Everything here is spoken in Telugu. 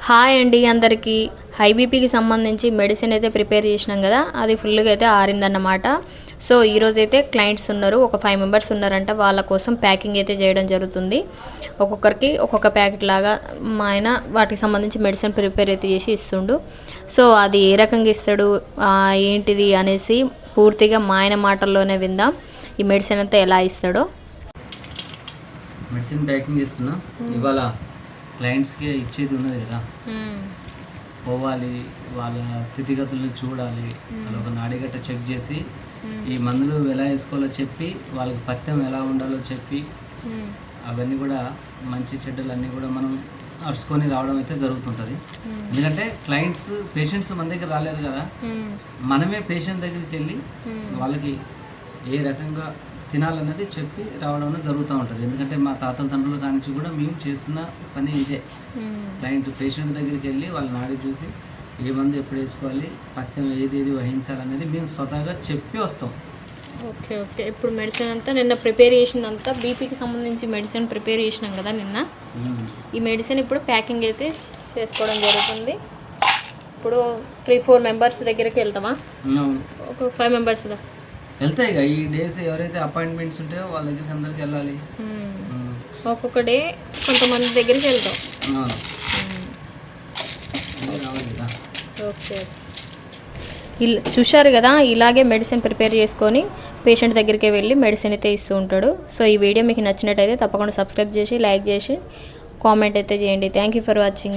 హాయ్ అండి అందరికీ. హై బీపీకి సంబంధించి మెడిసిన్ అయితే ప్రిపేర్ చేసినాం కదా, అది ఫుల్గా అయితే ఆరిందన్నమాట. సో ఈరోజు అయితే క్లయింట్స్ ఉన్నారు, ఒక 5 మెంబర్స్ ఉన్నారంట. వాళ్ళ కోసం ప్యాకింగ్ అయితే చేయడం జరుగుతుంది. ఒక్కొక్కరికి ఒక్కొక్క ప్యాకెట్ లాగా మా ఆయన వాటికి సంబంధించి మెడిసిన్ ప్రిపేర్ అయితే చేసి ఇస్తుండు. సో అది ఏ రకంగా ఇస్తాడు ఏంటిది అనేసి పూర్తిగా మా ఆయన మాటల్లోనే విందాం. ఈ మెడిసిన్ అంతా ఎలా ఇస్తాడో. మెడిసిన్ ప్యాకింగ్ చేస్తున్నా. ఇవాళ క్లయింట్స్కి ఇచ్చేది ఉన్నది కదా, పోవాలి, వాళ్ళ స్థితిగతులను చూడాలి, వాళ్ళు ఒక నాడిగట్ట చెక్ చేసి ఈ మందులు ఎలా వేసుకోవాలో చెప్పి, వాళ్ళకి పథ్యం ఎలా ఉండాలో చెప్పి, అవన్నీ కూడా మంచి చెడ్డలన్నీ కూడా మనం అరుచుకొని రావడం అయితే జరుగుతుంటుంది. ఎందుకంటే పేషెంట్స్ మన దగ్గర రాలేరు కదా, మనమే పేషెంట్ దగ్గరికి వెళ్ళి వాళ్ళకి ఏ రకంగా తినాలన్నది చెప్పి రావడం జరుగుతూ ఉంటుంది. ఎందుకంటే మా తాతల తండ్రుల కానించి కూడా మేము చేస్తున్న పని ఇదే. పేషెంట్ దగ్గరికి వెళ్ళి వాళ్ళ నాడి చూసి ఏ మందు ఎప్పుడు వేసుకోవాలి, పథ్యం ఏది వహించాలనేది మేము స్వతహాగా చెప్పి వస్తాం. Okay okay. ఇప్పుడు మెడిసిన్ అంతా నిన్న ప్రిపేర్ చేసినంత బీపీకి సంబంధించి మెడిసిన్ ప్రిపేర్ చేసినాం కదా నిన్న. ఈ మెడిసిన్ ఇప్పుడు ప్యాకింగ్ అయితే చేసుకోవడం జరుగుతుంది. ఇప్పుడు 3-4 మెంబర్స్ దగ్గరికి వెళ్తామా? ఒక 5 మెంబర్స్ వెళ్తాయి ఇక. ఈ డేస్ ఎవరైతే అపాయింట్మెంట్స్ ఉంటాయో వాళ్ళ దగ్గరికి అందరికి వెళ్ళాలి. ఒక్కొక్క డే కొంతమంది దగ్గరికి వెళ్తాం. ఓకే. చూశారు కదా, ఇలాగే మెడిసిన్ ప్రిపేర్ చేసుకొని పేషెంట్ దగ్గరికి వెళ్ళి మెడిసిన్ అయితే ఇస్తూ ఉంటాడు. సో ఈ వీడియో మీకు నచ్చినట్టయితే తప్పకుండా సబ్స్క్రైబ్ చేసి, లైక్ చేసి, కామెంట్ అయితే చేయండి. Thank you for watching.